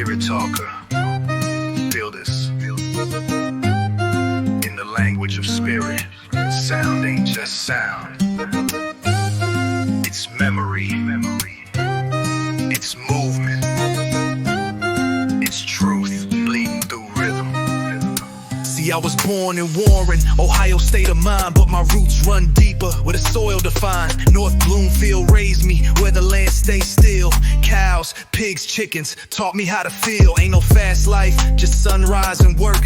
Spirit talker. Feel this. In the language of spirit, sound ain't just sound. It's memory. It's movement. It's truth bleeding through rhythm. See, I was born in Warren, Ohio state of mind, but my roots run deeper where the soil defined. North Bloomfield raised me where the land stays still. Cows, pigs, chickens taught me how to feel. Ain't no fast life, just sunrise and work.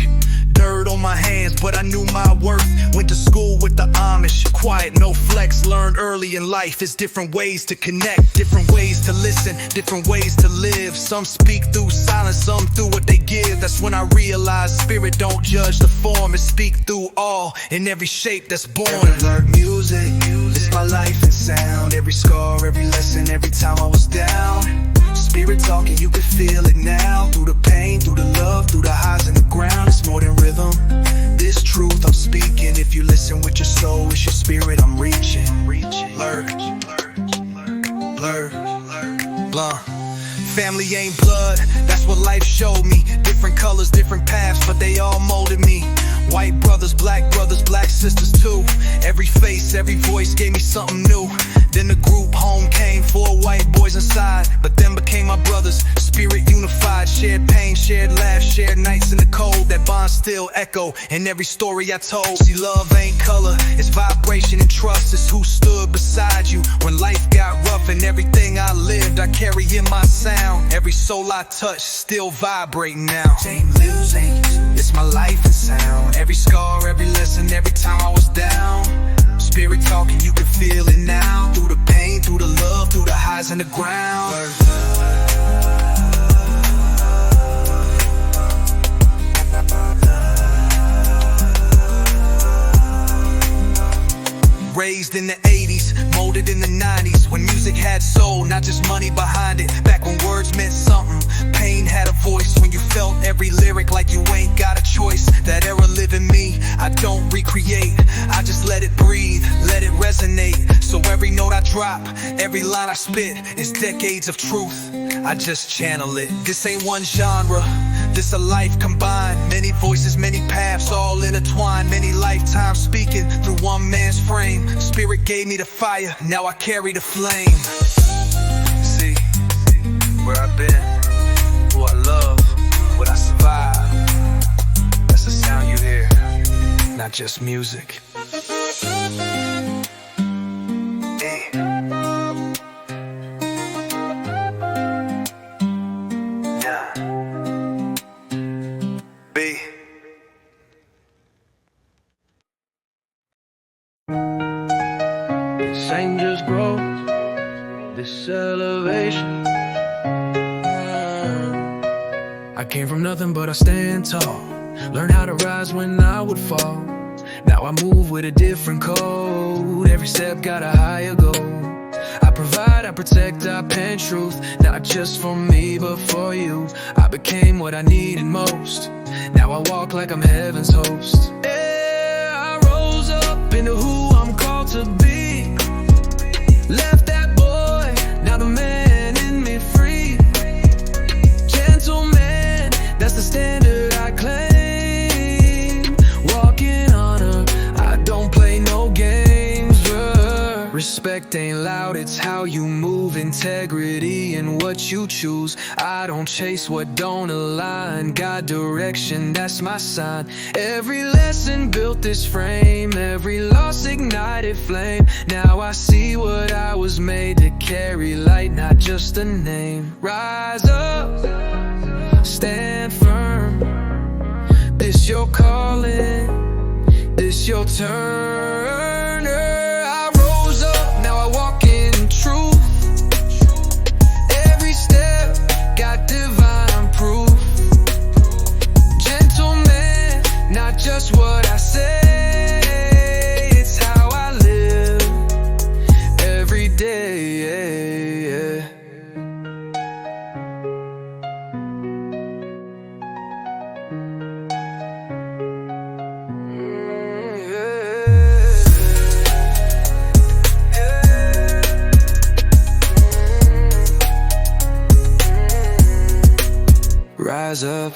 Dirt on my hands, but I knew my worth. Went to school with the Amish, quiet, no flex. Learned early in life, it's different ways to connect, different ways to listen, different ways to live. Some speak through silence, some through what they give. That's when I realized spirit don't judge the form, it speak through all, in every shape that's born. Learned music, it's my life and sound. Every scar, every lesson, every time I was down. Spirit talking, you can feel it now. Through the pain, through the love, through the highs and the ground. It's more than rhythm, this truth I'm speaking. If you listen with your soul, it's your spirit I'm reaching. Lurk, blunt. Family ain't blood, that's what life showed me. Different colors, different paths, but they all molded me. White brothers, black sisters too. Every face, every voice gave me something new. Then the group home came, 4 white boys inside, but then became my brothers. Spirit unified, shared pain, shared laughs, shared nights in the cold. That bond still echo in every story I told. See, love ain't color, it's vibration and trust. It's who stood beside you when life got rough. And everything I lived, I carry in my sound. Every soul I touch, still vibrating now. ain't losing, it's my life and sound. Every scar, every lesson, every time I was down. Spirit talking, you can feel it now. Through the pain, through the love, through the highs and the ground. Raised in the 80s, molded in the 90s, when music had soul, not just money behind it. Back when words meant something, pain had a voice. When you felt every lyric like you ain't got a choice. That era live in me, I don't recreate, I just let it breathe, let it resonate. So every note I drop, every line I spit is decades of truth, I just channel it. This ain't one genre, this a life combined. Many voices, many paths, all intertwined. Many lifetimes speaking through one man's frame. Spirit gave me the fire, now I carry the flame. See, where I've been, who I love, what I survived. That's the sound you hear, not just music. This ain't just growth, this elevation. I came from nothing but I stand tall. Learned how to rise when I would fall. Now I move with a different code. Every step got a higher goal. I provide, I protect, I pen truth. Not just for me, but for you. I became what I needed most. Now I walk like I'm heaven's host. Yeah, I rose up into who I'm called to be. Left that boy, now the man in me free. Gentleman, that's the standard I claim. Walking on her, I don't play no games. Respect ain't loud, it's how you move. Integrity in what you choose. I don't chase what don't align. God direction, that's my sign. Every lesson built this frame. Every loss ignited flame. Now I see what I was made to carry. Light, not just a name. Rise up, stand firm. This your calling, this your turn. I rose up, now I walk in truth. Every step got divine proof. Gentleman, not just what I say, it's how I live every day. Rise up,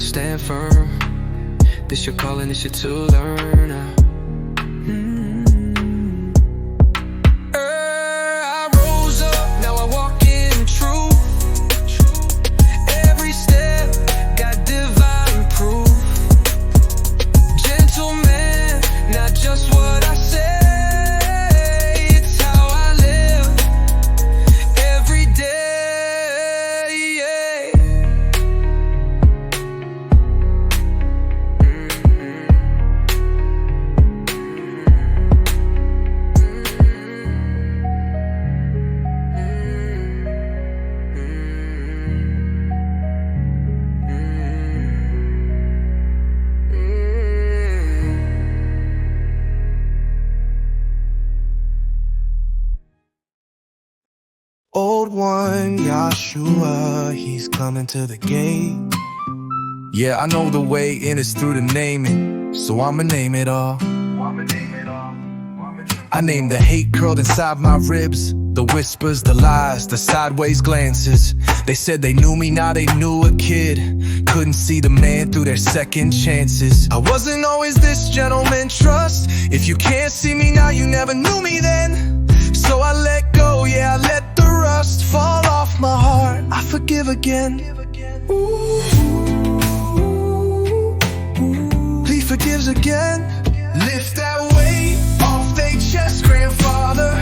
stand firm. This your calling, this your to learn. I rose up, now I walk in truth. Every step got divine proof. Gentleman, not just what I say. It's how I live every day. Old one, Yahshua, he's coming to the gate. Yeah, I know the way in is through the naming, so I'ma name it all. I name the hate curled inside my ribs, the whispers, the lies, the sideways glances. They said they knew me, now they knew a kid. Couldn't see the man through their second chances. I wasn't always this gentleman, trust. If you can't see me now, you never knew me then. So I let go, yeah, I let the rust fall off my heart. I forgive again. He forgives again. Lift that weight off they chest, grandfather.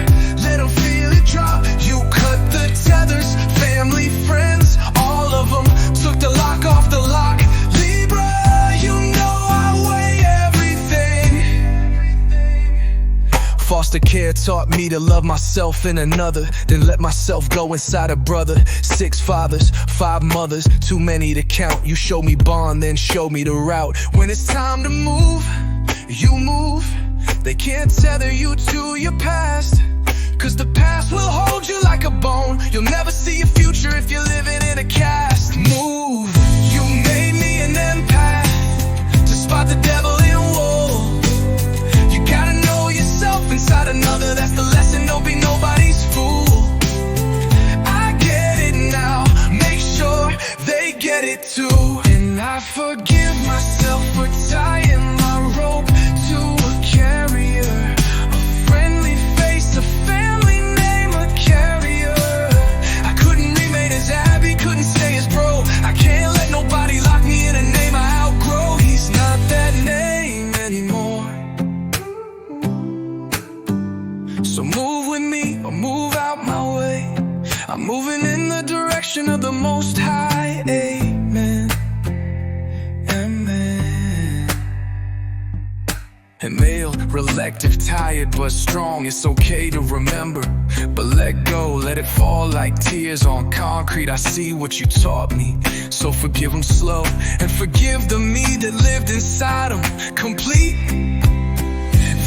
Let them feel it drop. You cut the tethers, family, friends, all of them. Took the lock off the lock. Libra, you know I weigh everything. Foster care taught me to love myself in another, then let myself go inside a brother. 6 fathers, 5 mothers, too many to count. You show me bond, then show me the route. When it's time to move, you move. They can't tether you to your past, cause the past will hold you like a bone. You'll never see your future if you're living in a cast. Move, you made me an empath to spot the devil in wool. You gotta know yourself inside another, that's the lesson, don't be nobody's fool. I get it now, make sure they get it too. And I forgive myself for tying my rope to a carrier, a friendly face, a family name, a carrier. I couldn't remain as Abby, couldn't stay as bro. I can't let nobody lock me in a name I outgrow. He's not that name anymore. So move with me or move out my way. I'm moving in the direction of the Most High. Amen. Amen. And male, relective, tired but strong. It's okay to remember, but let go, let it fall like tears on concrete. I see what you taught me, so forgive them slow. And forgive the me that lived inside them, complete.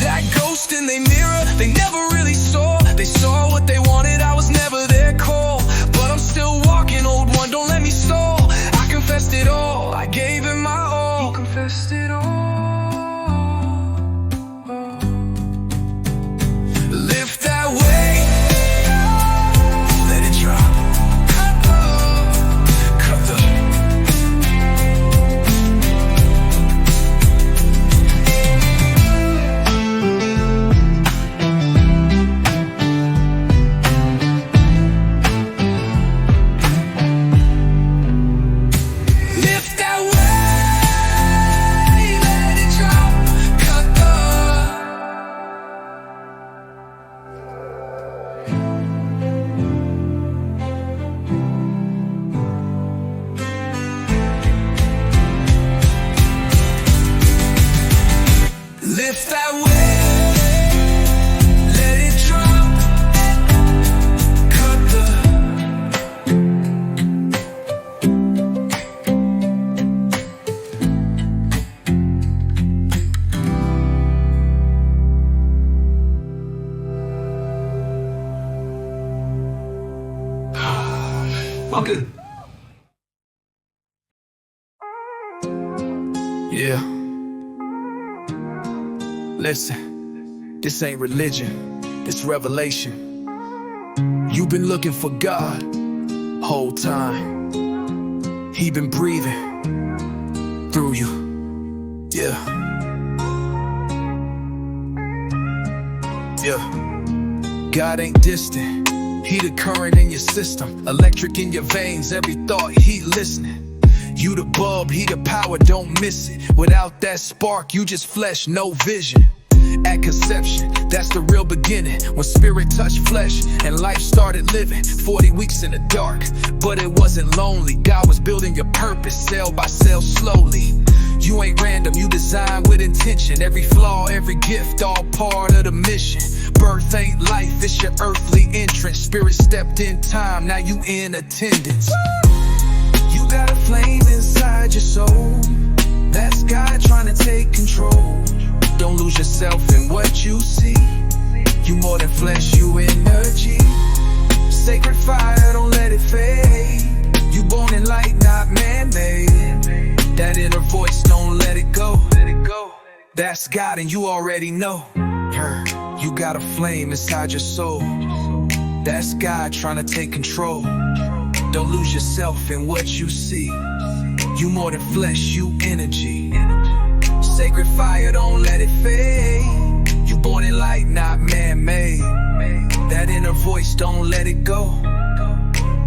That ghost in their mirror, they never really saw. They saw what they wanted, I was never their call. But I'm still walking, old one, don't let me stall. I confessed it all, I gave him my all. He confessed it all. Lift that weight, let it drop. Cut the lift that weight, let it drop. Cut the fucking. Yeah. Listen, this ain't religion, it's revelation. You've been looking for God whole time. He been breathing through you. Yeah. Yeah. God ain't distant. He the current in your system, electric in your veins, every thought he listening. You the bulb, he the power, don't miss it. Without that spark, you just flesh, no vision. At conception, that's the real beginning. When spirit touched flesh and life started living. 40 weeks in the dark, but it wasn't lonely. God was building your purpose, cell by cell, slowly. You ain't random, you designed with intention. Every flaw, every gift, all part of the mission. Birth ain't life, it's your earthly entrance. Spirit stepped in time, now you in attendance. You got a flame inside your soul. That's God trying to take control. Don't lose yourself in what you see. You more than flesh, you energy. Sacred fire, don't let it fade. You born in light, not man-made. That inner voice, don't let it go. That's God and you already know. You got a flame inside your soul. That's God trying to take control. Don't lose yourself in what you see. You more than flesh, you energy. Sacred fire, don't let it fade. You born in light, not man-made. That inner voice, don't let it go.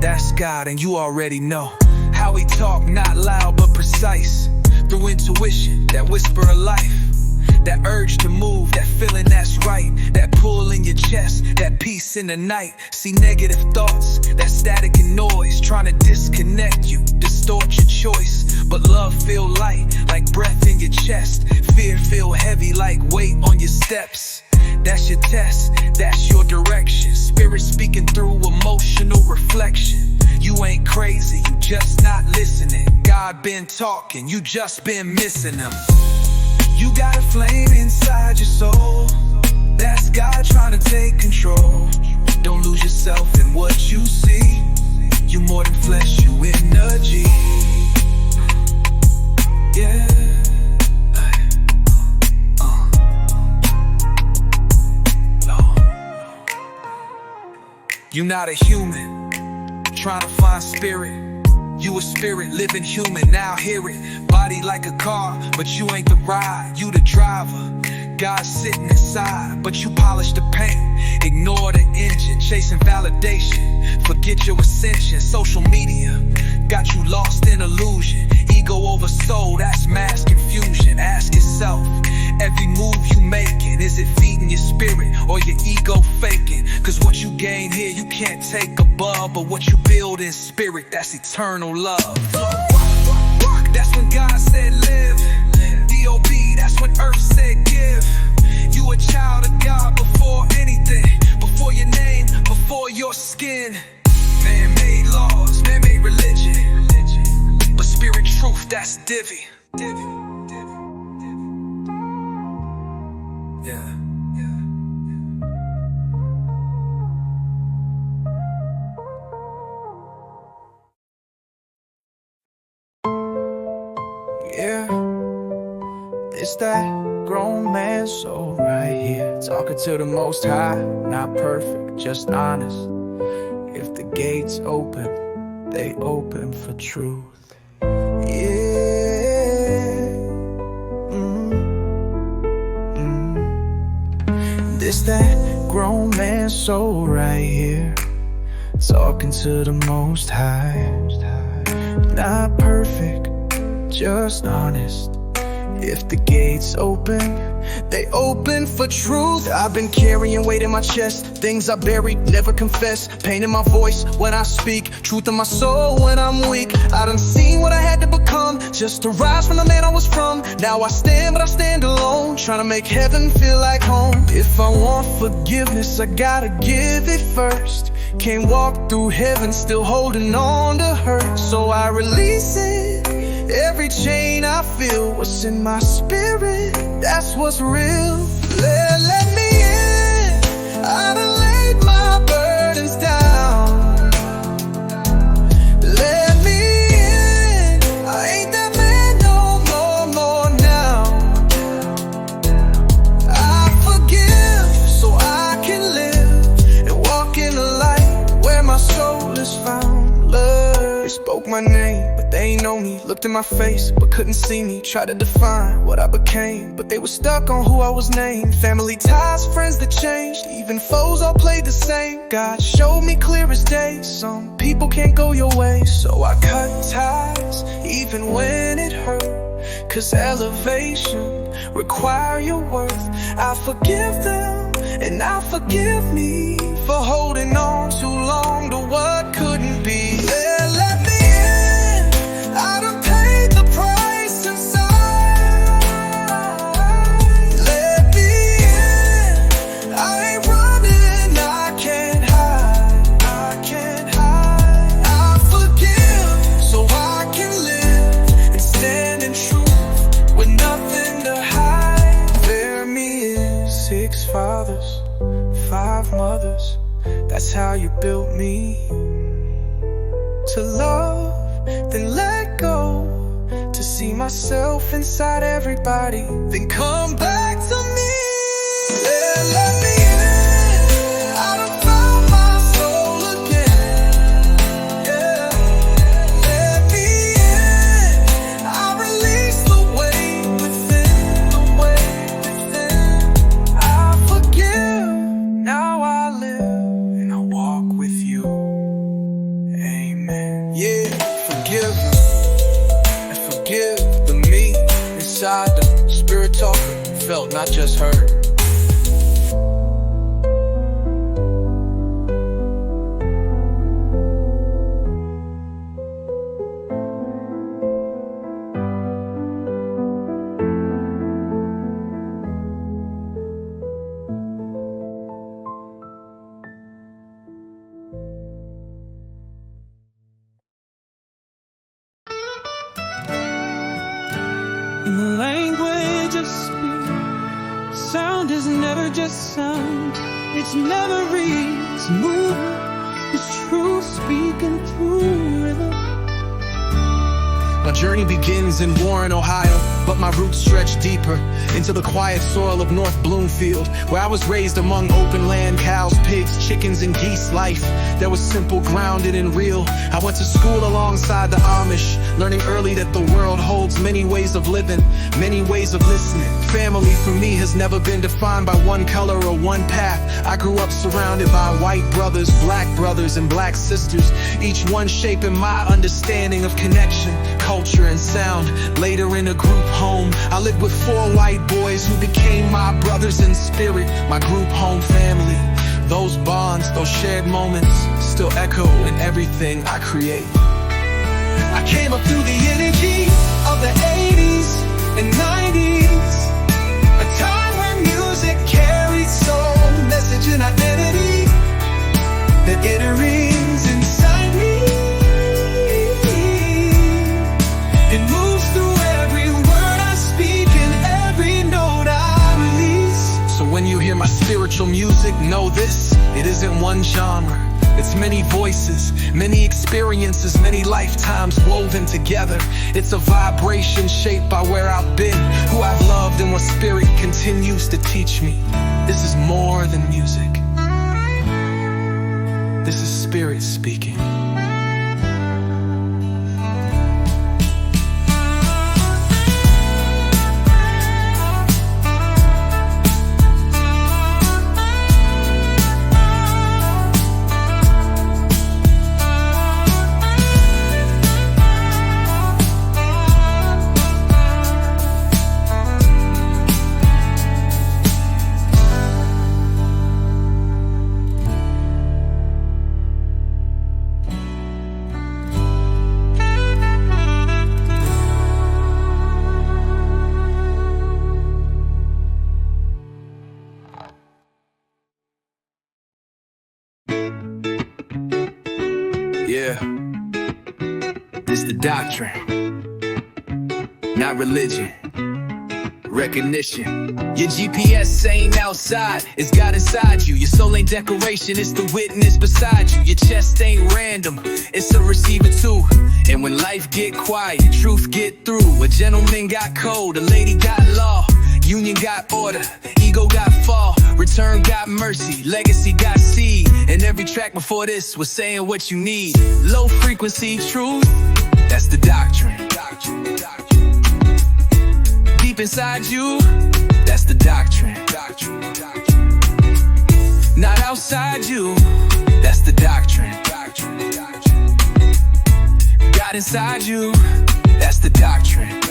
That's God and you already know. How he talk, not loud but precise. Through intuition, that whisper of life. That urge to move, that feeling that's right. That pull in your chest, that peace in the night. See negative thoughts, that static and noise, trying to disconnect you, distort your choice. But love feel light, like breath in your chest. Fear feel heavy, like weight on your steps. That's your test, that's your direction. Spirit speaking through emotional reflection. You ain't crazy, you just not listening. God been talking, you just been missing him. You got a flame inside your soul. That's God trying to take control. Don't lose yourself in what you see. You more than flesh, you energy. Yeah. You not a human, trying to find spirit. You a spirit, living human, now hear it. Body like a car, but you ain't the ride, you the driver. God sitting inside, but you polish the paint. Ignore the engine, chasing validation. Forget your ascension, social media got you lost in illusion. Ego over soul, that's mass confusion. Ask yourself, every move you making, is it feeding your spirit or your ego faking? Cause what you gain here you can't take above, but what you build in spirit, that's eternal love. That's when God said live. D.O.B., that's when earth said give. You a child of God before anything. Before your name, before your skin. Man-made laws, man-made religion. But spirit truth, that's divvy. Yeah. Yeah, it's that grown man soul right here. Talking to the Most High, not perfect, just honest. If the gates open, they open for truth. Yeah. This that grown man soul right here. Talking to the Most High, not perfect, just honest. If the gates open, they open for truth. I've been carrying weight in my chest, things I buried, never confess. Pain in my voice when I speak, truth in my soul when I'm weak. I done seen what I had to become, just to rise from the man I was from. Now I stand, but I stand alone, trying to make heaven feel like home. If I want forgiveness, I gotta give it first. Can't walk through heaven still holding on to hurt, so I release it. Every chain I feel, what's in my spirit, that's what's real. Let me in, I done laid my burdens down. Let me in, I ain't that man no more now. I forgive so I can live and walk in the light where my soul is found. Love spoke my name, but they ain't know me. Looked in my face, but couldn't see me. Tried to define what I became, but they were stuck on who I was named. Family ties, friends that changed, even foes all played the same. God showed me clear as day, some people can't go your way. So I cut ties, even when it hurt, 'cause elevation require your worth. I forgive them, and I forgive me for holding on too long to what couldn't be. Let me in, I done paid the price inside. Let me in, I ain't running, I can't hide, I can't hide. I forgive so I can live and stand in truth with nothing to hide. Bear me in 6 fathers, 5 mothers, that's how you built me. To love, then let go, to see myself inside everybody, then come back to me. Let me in, I done found my soul again. Yeah. Let me in, I release the weight within, the weight within. I forgive, now I live, and I walk with you. Amen. Yeah, forgive and forgive the me inside the spirit talker, felt not just heard. In the language of spirit, sound is never just sound. It's memories moving, it's truth speaking through rhythm. My journey begins in Warren, Ohio, but my roots stretch deeper into the quiet soil of North Bloomfield, where I was raised among open land, cows, pigs, chickens, and geese. Life that was simple, grounded, and real. I went to school alongside the Amish, learning early that the world holds many ways of living, many ways of listening. Family for me has never been defined by one color or one path. I grew up surrounded by white brothers, and black sisters, each one shaping my understanding of connection, culture, and sound. Later in a group home, I lived with 4 white boys who became my brothers in spirit, my group home family. Those bonds, those shared moments, still echo in everything I create. I came up through the energy of the 80s and 90s, a time when music carried soul, message and identity that enters inside me. It moves through every word I speak and every note I release. So when you hear my spiritual music, know this, it isn't one genre. It's many voices, many experiences, many lifetimes woven together. It's a vibration shaped by where I've been, who I've loved, and what spirit continues to teach me. This is more than music. This is spirit speaking. Yeah, this the doctrine, not religion. Recognition. Your GPS ain't outside, it's got inside you. Your soul ain't decoration, it's the witness beside you. Your chest ain't random, it's a receiver too. And when life get quiet, truth get through. A gentleman got code, a lady got law, union got order, ego got fall. Return got mercy, legacy got seed. And every track before this was saying what you need. Low frequency truth, that's the doctrine. Deep inside you, that's the doctrine. Not outside you, that's the doctrine. God inside you, that's the doctrine.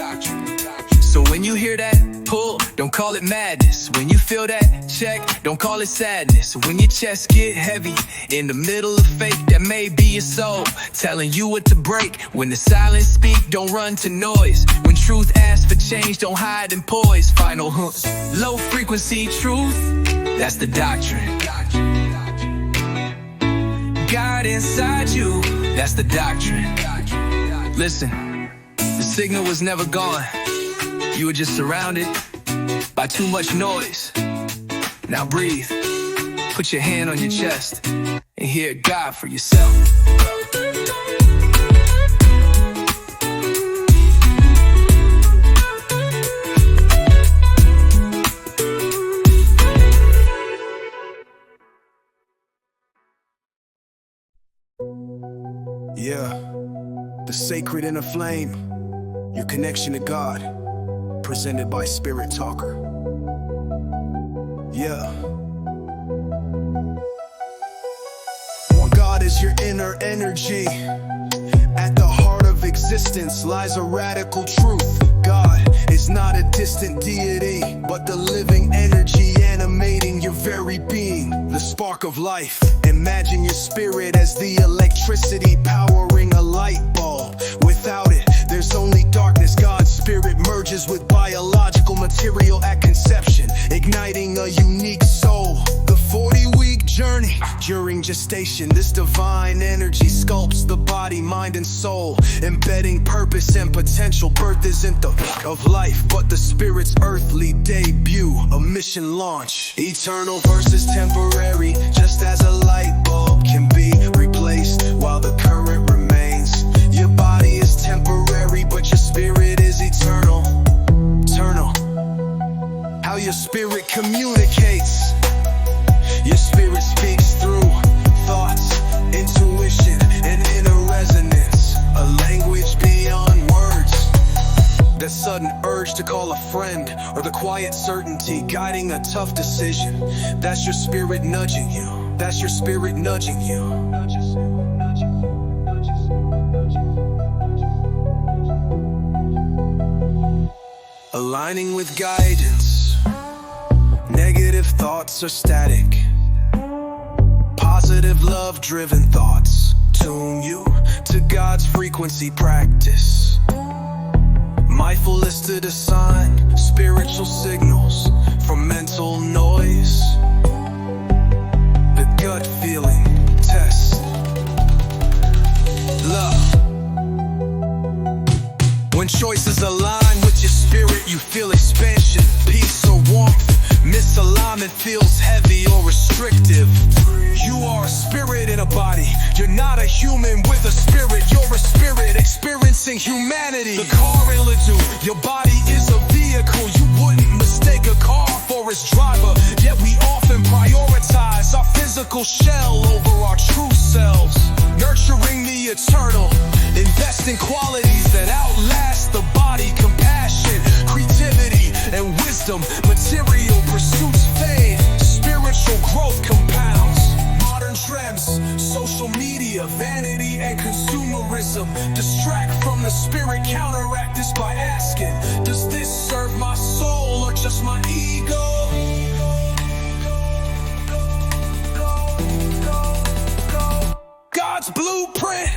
So when you hear that pull, don't call it madness. When you feel that check, don't call it sadness. When your chest get heavy in the middle of fate, that may be your soul telling you what to break. When the silence speak, don't run to noise. When truth asks for change, don't hide and poise. Final hook, low frequency truth, that's the doctrine. God inside you, that's the doctrine. Listen, the signal was never gone. You were just surrounded by too much noise. Now breathe, put your hand on your chest, and hear God for yourself. Yeah, the sacred inner flame, your connection to God, presented by Spirit Talker. Yeah. When God is your inner energy, at the heart of existence lies a radical truth. God is not a distant deity, but the living energy animating your very being, the spark of life. Imagine your spirit as the electricity powering a light bulb. Without it, there's only darkness. God's spirit merges with biological material at conception, igniting a unique soul. The 40-week journey during gestation, this divine energy sculpts the body, mind, and soul, embedding purpose and potential. Birth isn't the of life, but the spirit's earthly debut, a mission launch. Eternal versus temporary, just as a light bulb can be replaced while the current remains. Your body is temporary, but your spirit is eternal. Eternal. How your spirit communicates. Your spirit speaks through thoughts, intuition, and inner resonance. A language beyond words. That sudden urge to call a friend, or the quiet certainty guiding a tough decision. That's your spirit nudging you. That's your spirit nudging you. Aligning with guidance. Negative thoughts are static. Positive love-driven thoughts tune you to God's frequency practice. Mindful is to discern spiritual signals from mental noise. The gut feeling test. Love. When choices align with your spirit, you feel expansion, peace or warmth. Misalignment feels heavy or restrictive. You are a spirit in a body. You're not a human with a spirit. You're a spirit experiencing humanity. The car in Ledoux, your body is a vehicle. You wouldn't mistake a car for its driver. Yet we often prioritize our physical shell over our true selves. Nurturing the eternal, invest in qualities that outlast the body. Compassion, creativity, and wisdom. Material pursuits fade, spiritual growth compounds. Modern trends, social media, vanity, and consumerism distract from the spirit. Counteract this by asking, does this serve my soul or just my ego? God's blueprint.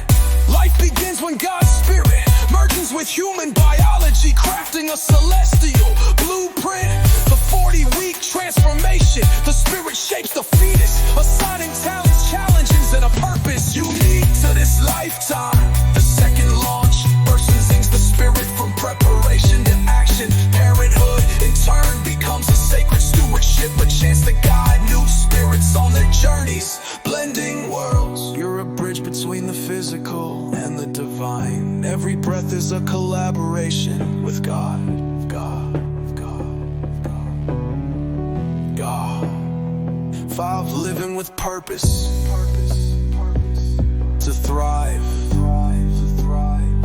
Life begins when God's spirit merges with human biology, crafting a celestial blueprint. The 40-week transformation. The spirit shapes the fetus, assigning talents, challenges, and a purpose unique to this lifetime. The second launch bursts the spirit from preparation to action. Parenthood, in turn, becomes a sacred stewardship, a chance to guide new spirits on their journeys, blending worlds. You're a bridge between the physical and the divine. Every breath is a collaboration with God. God. 5, living with purpose. To thrive.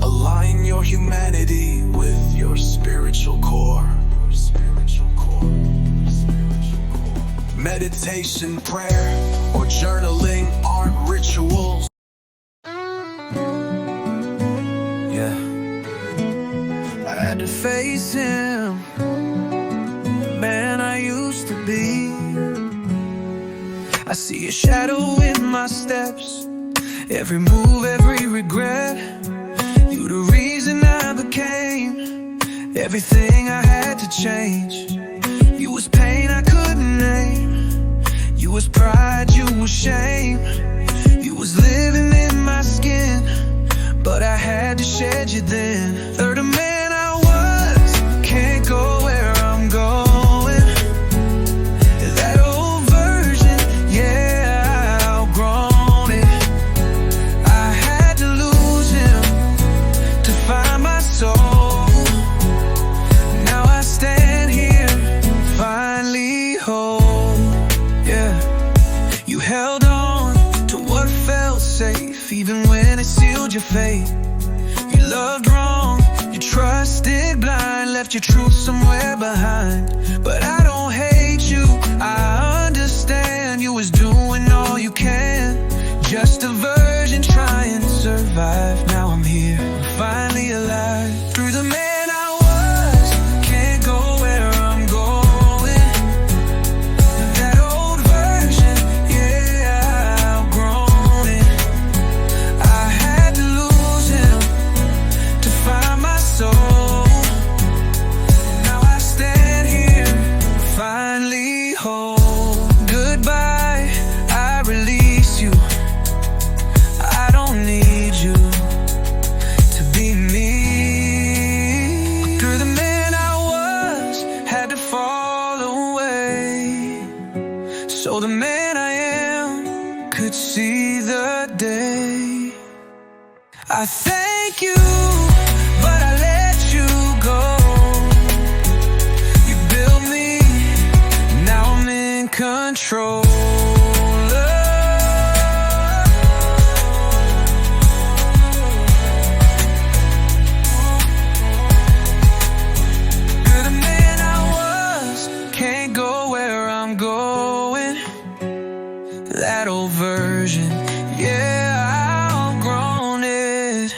Align your humanity with your spiritual core. Meditation, prayer, or journaling aren't rituals. Yeah, I had to face him, man I used to be. I see a shadow in my steps, every move, every regret. You the reason I became everything I had to change. You was pain I couldn't name. You was pride, you was shame. You was living in my skin, but I had to shed you then. Third of man I was, can't go where I'm going. That old version, yeah, I outgrown it. I had to lose him to find my soul. Now I stand here, finally whole. Yeah, you held on to what felt safe, even when it sealed your fate. You loved wrong, you trusted blind, left your truth somewhere behind. But I don't hate you, I understand. You was doing all you can, just a virgin trying to survive. Now I'm here, finally alive. Through the man I was, can't go where I'm going. That old version, yeah, I outgrown it. I had to lose him to find my soul. Now I stand here, finally whole. Goodbye, I release you. I don't need you to be me. Through the man I was, had to fall away, so the man I am could see the day. I thank you, but I let you go. You built me, now I'm in control. You're the man I was, can't go where I'm going. That old version, yeah, I outgrown it.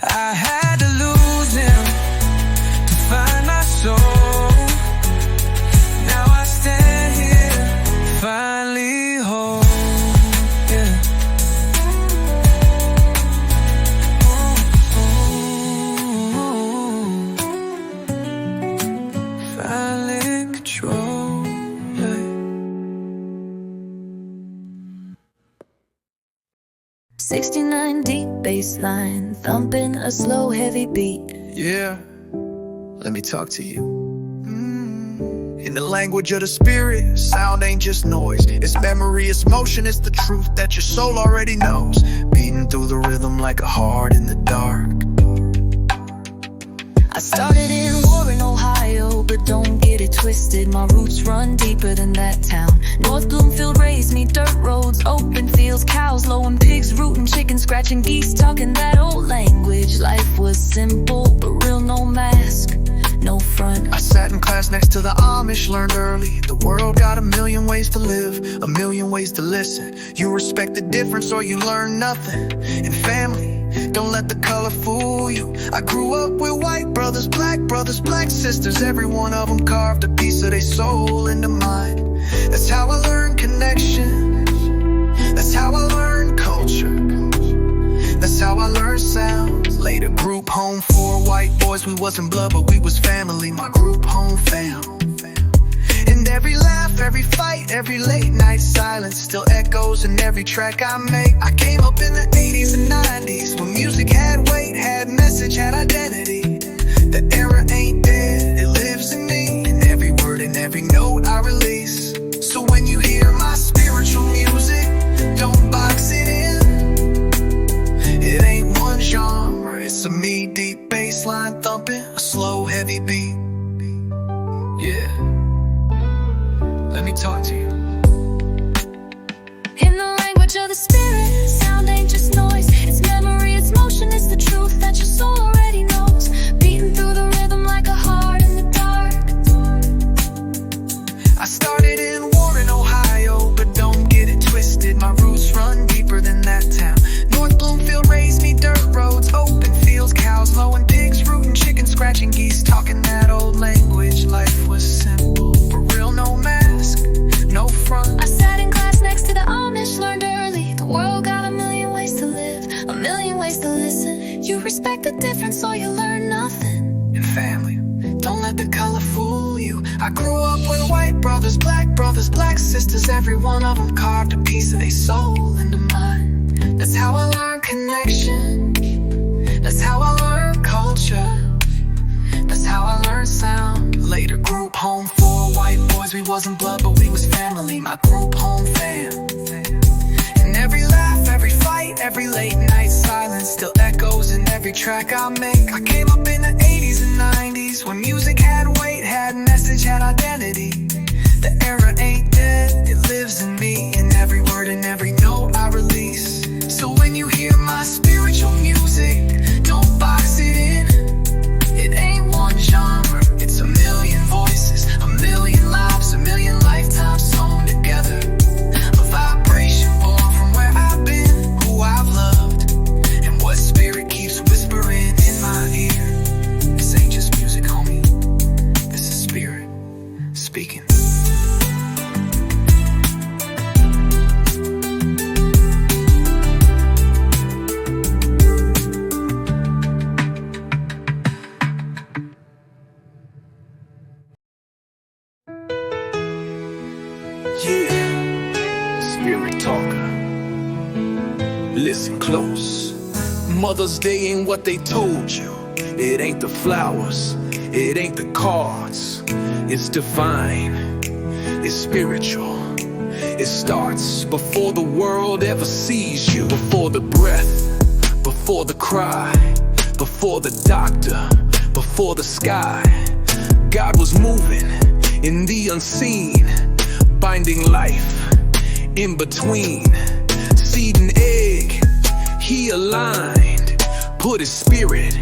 I had to lose him to find my soul. Now I stand here, finally whole. Yeah. Finally in control. Yeah. 69 deep bass line, thumping a slow heavy beat. Yeah, let me talk to you. In the language of the spirit, sound ain't just noise. It's memory, it's motion, it's the truth that your soul already knows. Beating through the rhythm like a heart in the dark. I started in Warren, Ohio, but don't get it twisted. My roots run deeper than that town. North Bloomfield raised me, dirt roads, open fields, cows lowing, pigs rooting, chickens scratching, geese talking that old language. Life was simple, but real, no mask, no front. I sat in class next to the Amish, learned early. The world got a million ways to live, a million ways to listen. You respect the difference or you learn nothing. And family, don't let the color fool you. I grew up with white brothers, black sisters. Every one of them carved a piece of their soul into mine. That's how I learned connection. That's how I learned culture. That's how I learned sounds. Later group home, 4 white boys. We wasn't blood, but we was family. My group home fam. And every laugh, every fight, every late night silence still echoes in every track I make. I came up in the 80s and 90s when music had weight, had message, had identity. The era ain't dead, it lives in me. In every word and every note I release. So when you hear my spiritual music, don't box it in. It ain't one genre, it's a me deep bass line thumping, a slow heavy beat. Yeah, let me talk to you. listen. You respect the difference or you learn nothing. In family, don't let the color fool you. I grew up with white brothers, black sisters. Every one of them carved a piece of their soul into mine. That's how I learned connection. That's how I learned culture. That's how I learned sound. Later group home, 4 white boys. We wasn't blood, but we was family. My group home fam. And every laugh, every fight, every late night silence still echoes in every track I make. I came up in the 80s and 90s when music had weight, had message, had identity. The era ain't dead, it lives in me, in every word and every note I release. So when you hear my spiritual music, don't box it in. It ain't one genre, it's a million voices, a million lives, a million lifetimes sewn together. A vibration born from where I've been, who I've loved, and what spirit keeps whispering in my ear. This ain't just music, homie, this is spirit speaking. Spirit talker, listen close. Mother's Day ain't what they told you. It ain't the flowers, it ain't the cards. It's divine, it's spiritual. It starts before the world ever sees you. Before the breath, before the cry, before the doctor, before the sky. God was moving in the unseen, binding life in between. Seed and egg, he aligned, put his spirit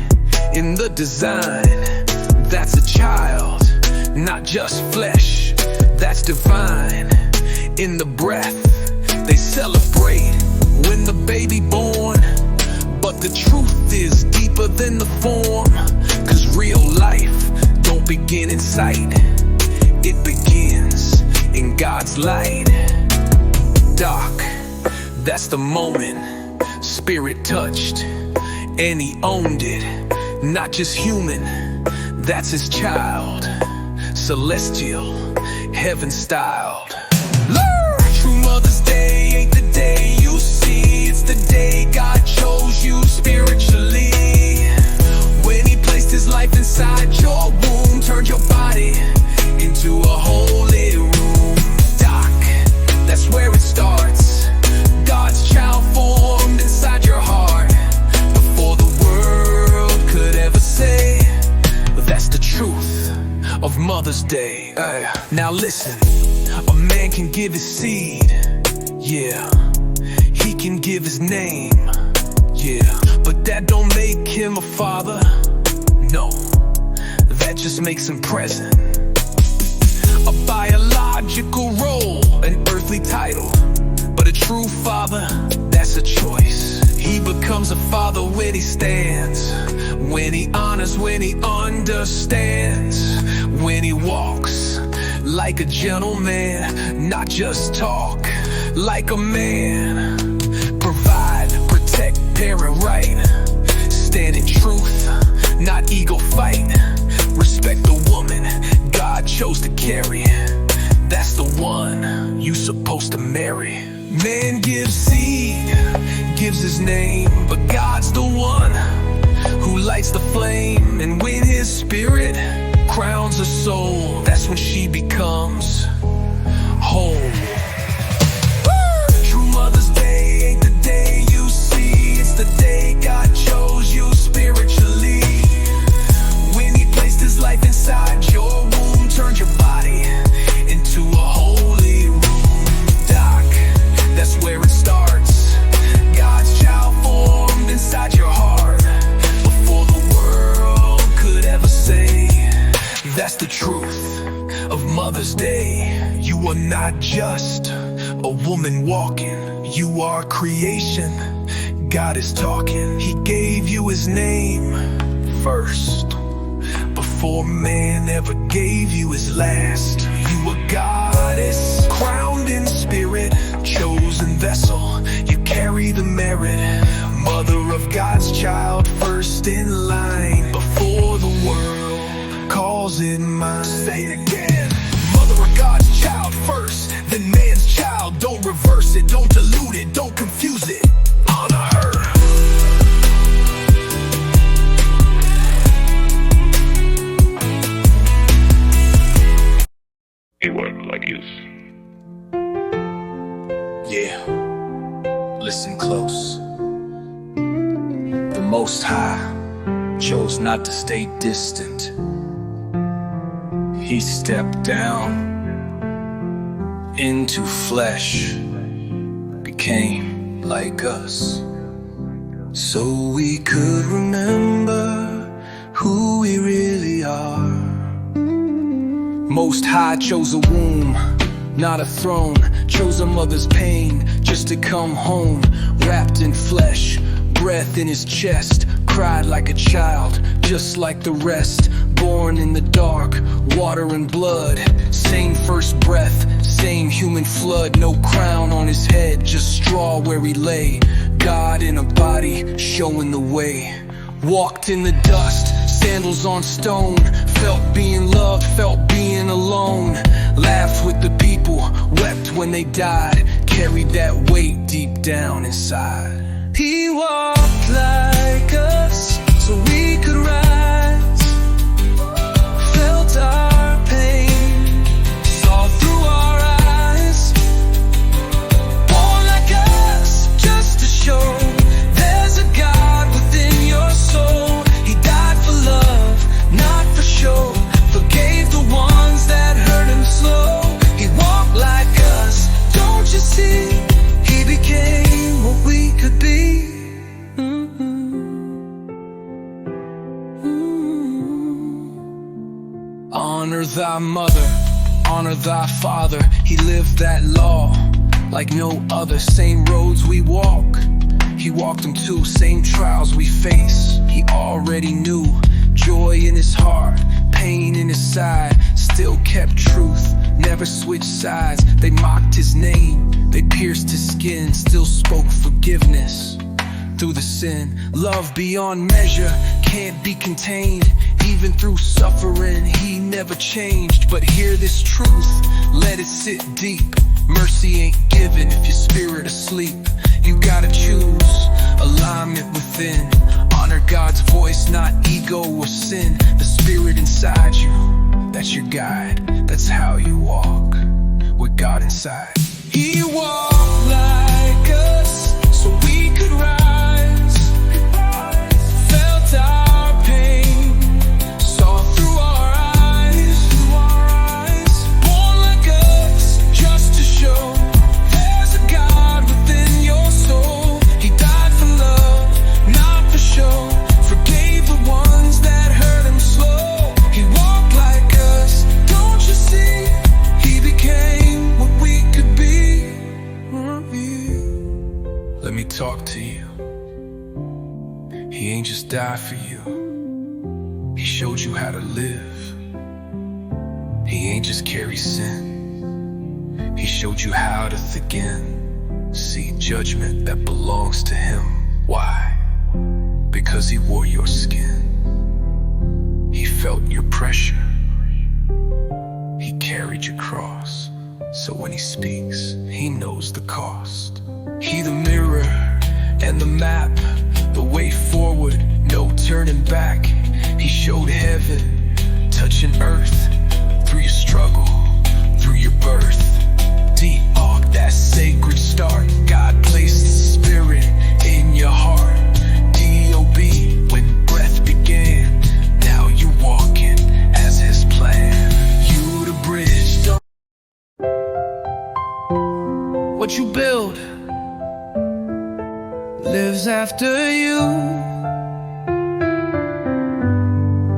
in the design. That's a child, not just flesh, that's divine. In the breath, they celebrate when the baby born. But the truth is deeper than the form, 'cause real life don't begin in sight, it begins in God's light. Dark, that's the moment spirit touched, and he owned it. Not just human, that's his child. Celestial, heaven styled. True Mother's Day ain't the day you see, it's the day God chose you spiritually. When he placed his life inside your womb, turned your body into a holy room. Doc, that's where it starts. God's child formed inside your heart before the world could ever say. That's the truth of Mother's Day. Now listen, a man can give his seed, yeah. He can give his name, yeah. But that don't make him a father, no. That just makes him present. A biological role, an earthly title, but a true father, that's a choice. He becomes a father when he stands, when he honors, when he understands, when he walks like a gentleman, not just talk like a man. Provide, protect, parent right, stand in truth, not ego fight. Respect the woman God chose to carry, that's the one you supposed to marry. Man gives seed, gives his name, but God's the one who lights the flame. And when his spirit crowns a soul, that's when she becomes whole. True Mother's Day ain't the day you see, it's the day God chose you spiritually. When he placed his life inside your womb, turned your body into a holy room. Doc, that's where it starts. God's child formed inside your heart before the world could ever say. That's the truth of Mother's Day. You are not just a woman walking, you are creation. God is talking, he gave you his name first, before man ever gave you his last. You a goddess, crowned in spirit, chosen vessel. You carry the merit, Mother of God's child, first in line, before the world calls it mine. Say it again. Mother of God's child first, then man's child. Don't reverse it, don't dilute it, don't confuse it. Honor her. He wasn't like you. Yeah, listen close. The Most High chose not to stay distant. He stepped down into flesh, became like us, so we could remember who we really are. Most High chose a womb, not a throne. Chose a mother's pain just to come home. Wrapped in flesh, breath in his chest. Cried like a child, just like the rest. Born in the dark, water and blood. Same first breath, same human flood. No crown on his head, just straw where he lay. God in a body, showing the way. Walked in the dust, sandals on stone. Felt being loved, felt being alone. Laughed with the people, wept when they died. Carried that weight deep down inside. He walked like us, so we could rise. Felt our pain, saw through our eyes. Born like us, just to show there's a God within your soul. He died for love, not for show. Forgave the ones that hurt him slow. He walked like us, don't you see? He became what we could be. Honor thy mother, honor thy father. He lived that law like no other. Same roads we walk, he walked them too. Same trials we face, he already knew. Joy in his heart, pain in his side. Still kept truth, never switched sides. They mocked his name, they pierced his skin. Still spoke forgiveness through the sin. Love beyond measure, can't be contained. Even through suffering, he never changed. But hear this truth, let it sit deep. Mercy ain't given if your spirit asleep. You gotta choose alignment within. Honor God's voice, not ego or sin. The spirit inside you, that's your guide. That's how you walk with God inside. He walked like us, so we could rise. Felt our pain, saw through our eyes. Born like us, just to show there's a God within your soul. He died for love, not for show. Forgave the ones that hurt him slow. He walked like us, don't you see? He became what we could be. Let me talk to you. He ain't just died for you, he showed you how to live. He ain't just carry sin, he showed you how to again see judgment that belongs to him. Why? Because he wore your skin. He felt your pressure, he carried your cross. So when he speaks, he knows the cost. He the mirror and the map, the way forward, no turning back. He showed heaven, touching earth, through your struggle, through your birth. Deep arc, that sacred start. God placed the spirit in your heart. D.O.B. when breath began. Now you're walking as his plan. You the bridge. What you build lives after you.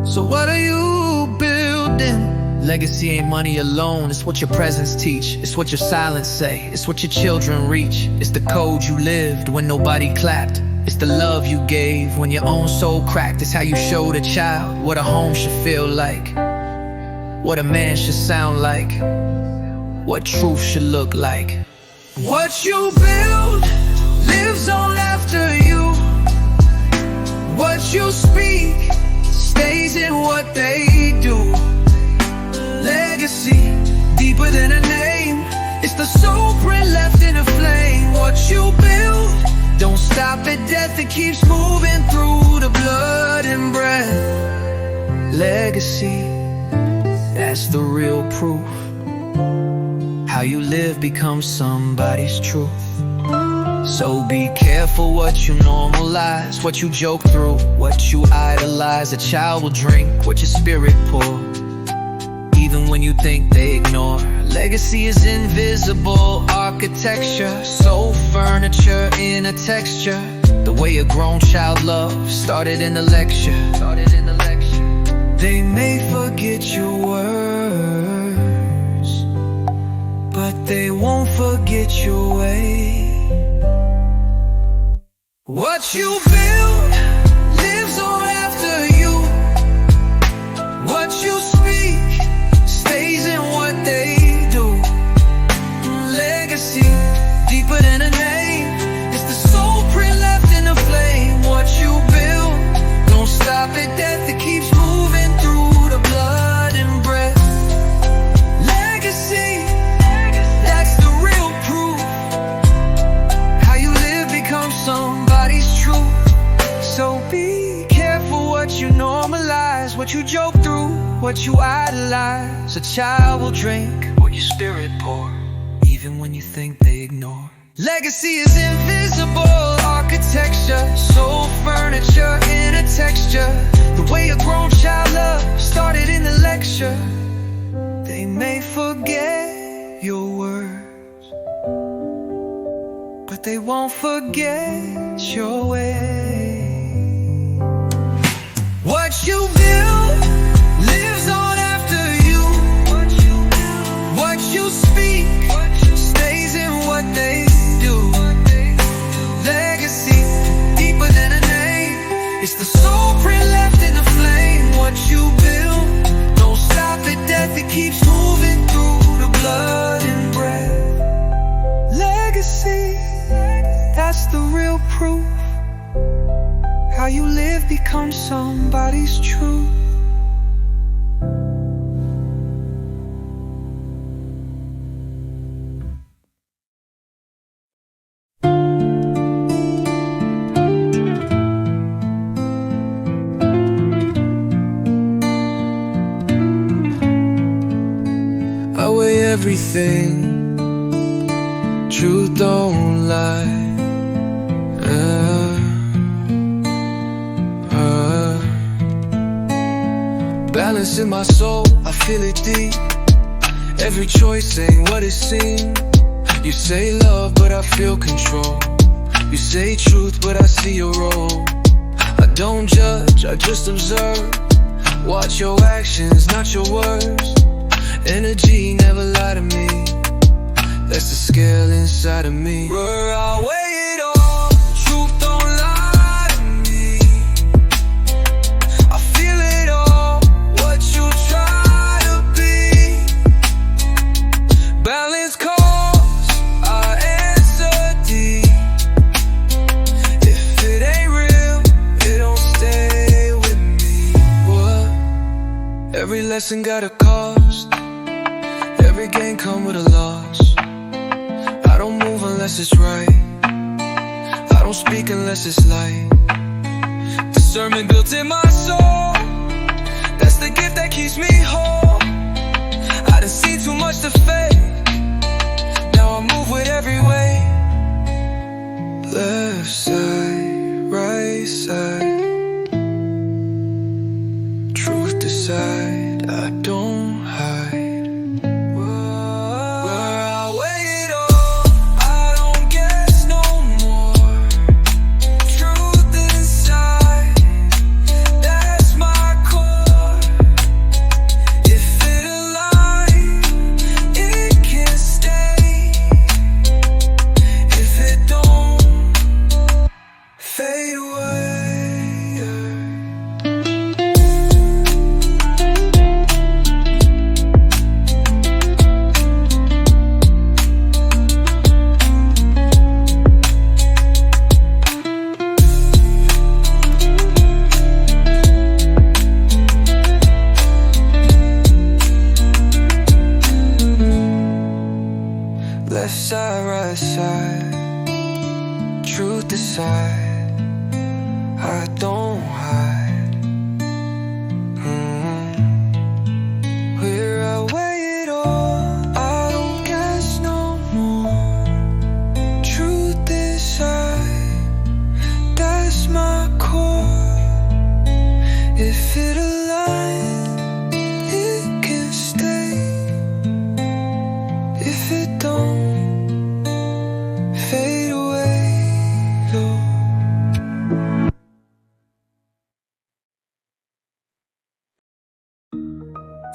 So what are you building? Legacy ain't money alone, it's what your presence teach. It's what your silence say, it's what your children reach. It's the code you lived when nobody clapped. It's the love you gave when your own soul cracked. It's how you showed a child what a home should feel like, what a man should sound like, what truth should look like. What you build lives on after you. What you speak stays in what they do. Legacy, deeper than a name. It's the soul print left in a flame. What you build don't stop at death, it keeps moving through the blood and breath. Legacy, that's the real proof. How you live becomes somebody's truth. So be careful what you normalize, what you joke through, what you idolize. A child will drink what your spirit pour, even when you think they ignore. Legacy is invisible architecture, soul furniture in a texture. The way a grown child loves started in the lecture. They may forget your words, but they won't forget your way. What you build lives on after you. What you speak stays in what they do. Legacy, deeper than a name. It's the soul print left in the flame. What you build don't stop at death, it keeps moving through the blood and breath. Legacy, that's the real proof. How you live becomes somebody's truth. So be careful what you normalize, what you joke through, what you idolize. A child will drink what your spirit pour, even when you think they ignore. Legacy is invisible architecture, soul furniture in a texture. The way a grown child loves started in the lecture. They may forget your words, but they won't forget your way. What you build lives on after you. What you speak stays in what they do. Legacy, deeper than a name. It's the soul print left in the flame. What you build don't stop at death, it keeps moving through the blood and breath. Legacy, that's the real proof. How you live becomes somebody's truth. I weigh everything, truth don't lie. Balance in my soul, I feel it deep. Every choice ain't what it seems. You say love, but I feel control. You say truth, but I see your role. I don't judge, I just observe. Watch your actions, not your words. Energy never lie to me. That's the scale inside of me. Where I weigh it all, truth don't lie to me. I feel it all, what you try to be. Balance calls, I answer deep. If it ain't real, it don't stay with me. What? Every lesson got a cost. Every gain come with a loss. I don't move unless it's right. I don't speak unless it's light. Discernment built in my soul. That's the gift that keeps me whole. I done seen too much to fake. Now I move with every way. Left side, right side. Truth decide, I don't hide.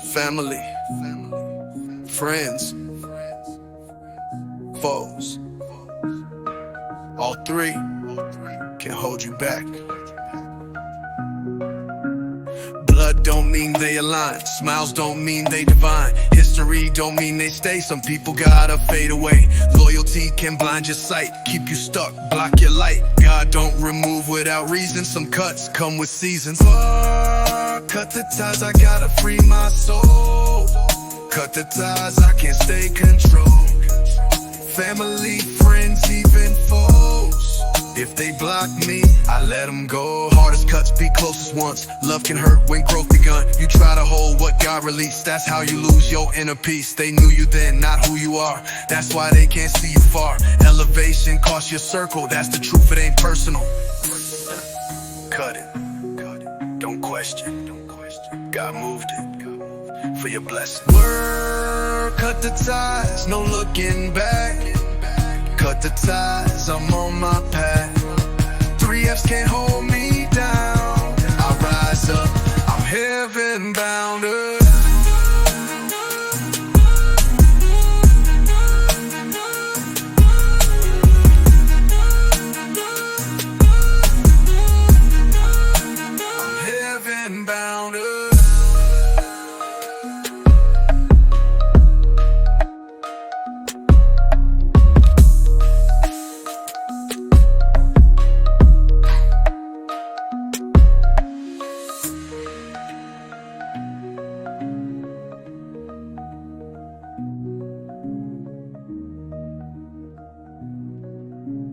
family, friends, foes. All three can hold you back. Blood don't mean they align. Smiles don't mean they divine. History don't mean they stay. Some people gotta fade away. Loyalty can blind your sight, keep you stuck, block your light. God don't remove without reason. Some cuts come with seasons. Cut the ties, I gotta free my soul. Cut the ties, I can't stay controlled. Family, friends, even foes. If they block me, I let them go. Hardest cuts be closest ones. Love can hurt when growth begun. You try to hold what God released, that's how you lose your inner peace. They knew you then, not who you are. That's why they can't see you far. Elevation costs your circle, that's the truth, it ain't personal. Cut it, don't question. God moved it for your blessing. Word, cut the ties, no looking back. Cut the ties, I'm on my path. 3 F's can't hold me down. I rise up, I'm heaven bound. I'm heaven bound.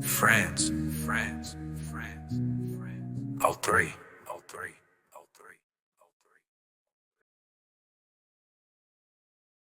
Friends. All three.